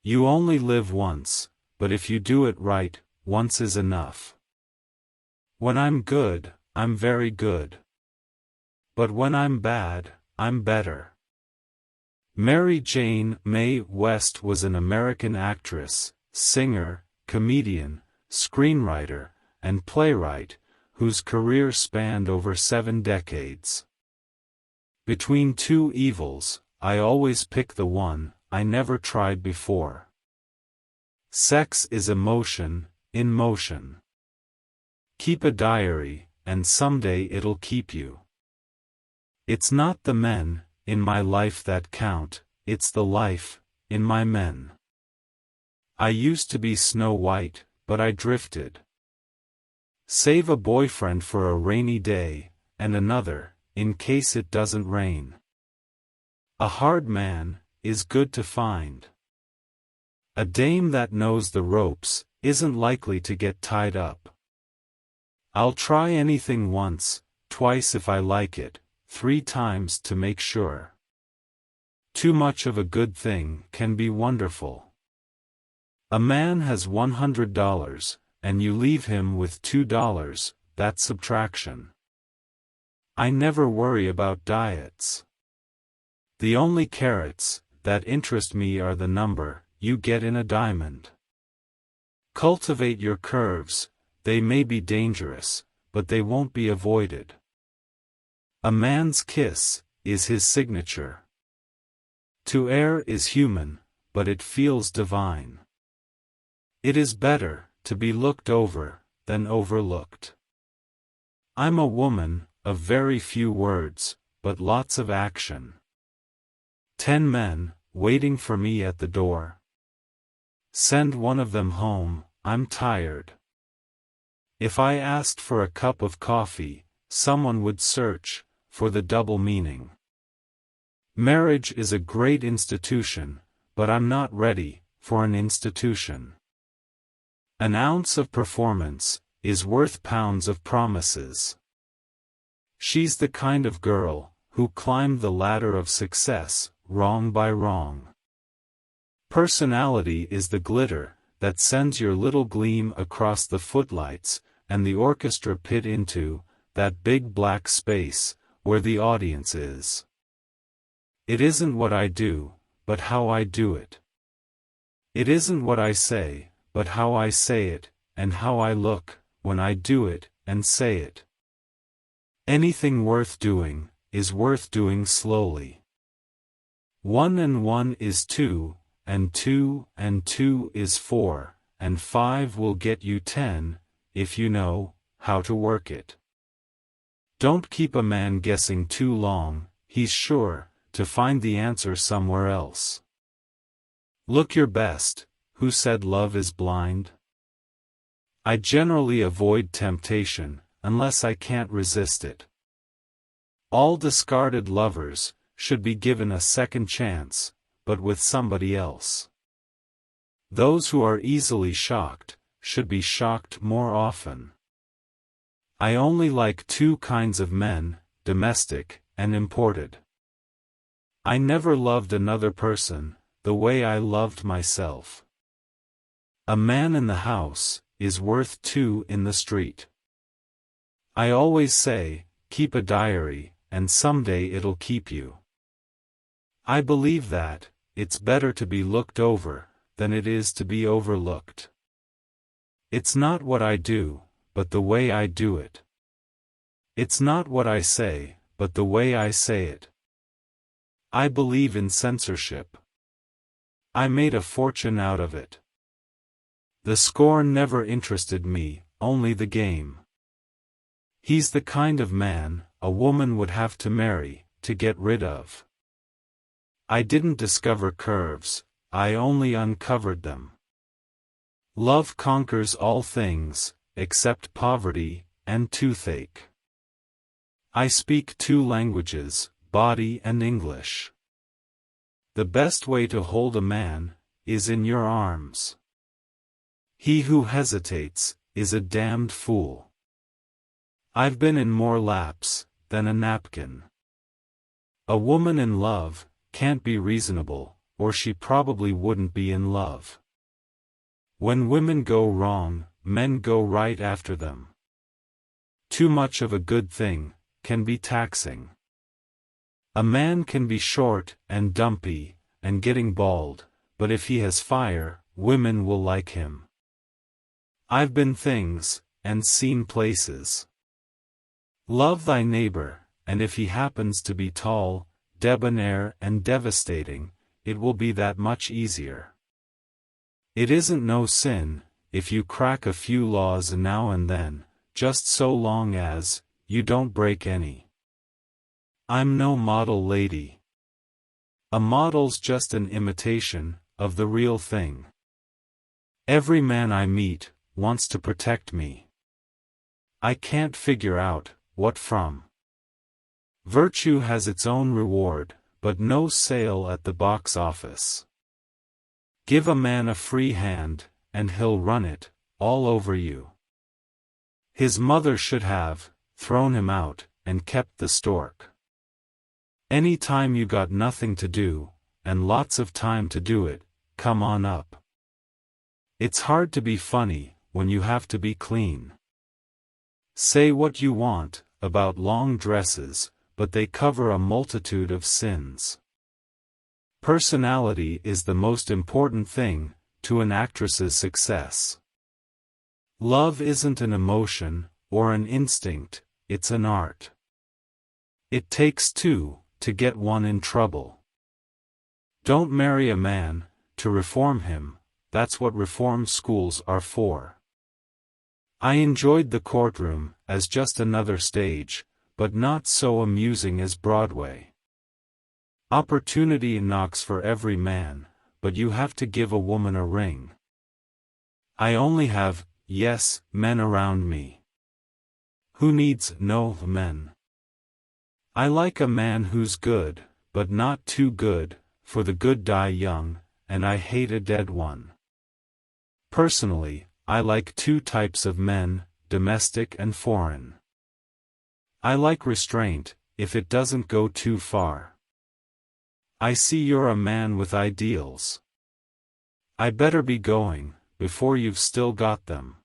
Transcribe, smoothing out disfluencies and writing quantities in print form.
You only live once, but if you do it right, once is enough. When I'm good, I'm very good. But when I'm bad, I'm better. Mary Jane Mae West was an American actress, singer, comedian, screenwriter, and playwright, whose career spanned over 7 decades. Between two evils, I always pick the one I never tried before. Sex is emotion, in motion. Keep a diary, and someday it'll keep you. It's not the men in my life that count, it's the life in my men. I used to be Snow White, but I drifted. Save a boyfriend for a rainy day, and another, in case it doesn't rain. A hard man is good to find. A dame that knows the ropes isn't likely to get tied up. I'll try anything once, twice if I like it, 3 times to make sure. Too much of a good thing can be wonderful. A man has $100, and you leave him with $2, that's subtraction. I never worry about diets. The only carrots that interest me are the number you get in a diamond. Cultivate your curves, they may be dangerous, but they won't be avoided. A man's kiss is his signature. To err is human, but it feels divine. It is better to be looked over than overlooked. I'm a woman of very few words, but lots of action. 10 men waiting for me at the door. Send one of them home, I'm tired. If I asked for a cup of coffee, someone would search for the double meaning. Marriage is a great institution, but I'm not ready for an institution. An ounce of performance is worth pounds of promises. She's the kind of girl who climbed the ladder of success, wrong by wrong. Personality is the glitter that sends your little gleam across the footlights and the orchestra pit into that big black space where the audience is. It isn't what I do, but how I do it. It isn't what I say, but how I say it, and how I look when I do it and say it. Anything worth doing is worth doing slowly. 1 and 1 is 2, and 2 and 2 is 4, and 5 will get you 10, if you know how to work it. Don't keep a man guessing too long, he's sure to find the answer somewhere else. Look your best. Who said love is blind? I generally avoid temptation, unless I can't resist it. All discarded lovers should be given a second chance, but with somebody else. Those who are easily shocked should be shocked more often. I only like 2 kinds of men, domestic and imported. I never loved another person the way I loved myself. A man in the house is worth 2 in the street. I always say, keep a diary, and someday it'll keep you. I believe that it's better to be looked over than it is to be overlooked. It's not what I do, but the way I do it. It's not what I say, but the way I say it. I believe in censorship. I made a fortune out of it. The score never interested me, only the game. He's the kind of man a woman would have to marry to get rid of. I didn't discover curves, I only uncovered them. Love conquers all things, except poverty and toothache. I speak 2 languages, body and English. The best way to hold a man is in your arms. He who hesitates is a damned fool. I've been in more laps than a napkin. A woman in love can't be reasonable, or she probably wouldn't be in love. When women go wrong, men go right after them. Too much of a good thing can be taxing. A man can be short and dumpy, and getting bald, but if he has fire, women will like him. I've been things, and seen places. Love thy neighbor, and if he happens to be tall, debonair and devastating, it will be that much easier. It isn't no sin, if you crack a few laws now and then, just so long as you don't break any. I'm no model lady. A model's just an imitation of the real thing. Every man I meet wants to protect me. I can't figure out what from. Virtue has its own reward, but no sale at the box office. Give a man a free hand, and he'll run it all over you. His mother should have thrown him out and kept the stork. Any time you got nothing to do, and lots of time to do it, come on up. It's hard to be funny when you have to be clean. Say what you want about long dresses, but they cover a multitude of sins. Personality is the most important thing to an actress's success. Love isn't an emotion or an instinct, it's an art. It takes two to get one in trouble. Don't marry a man to reform him, that's what reform schools are for. I enjoyed the courtroom as just another stage, but not so amusing as Broadway. Opportunity knocks for every man, but you have to give a woman a ring. I only have, yes, men around me. Who needs no men? I like a man who's good, but not too good, for the good die young, and I hate a dead one. Personally, I like two types of men, domestic and foreign. I like restraint, if it doesn't go too far. I see you're a man with ideals. I better be going, before you've still got them.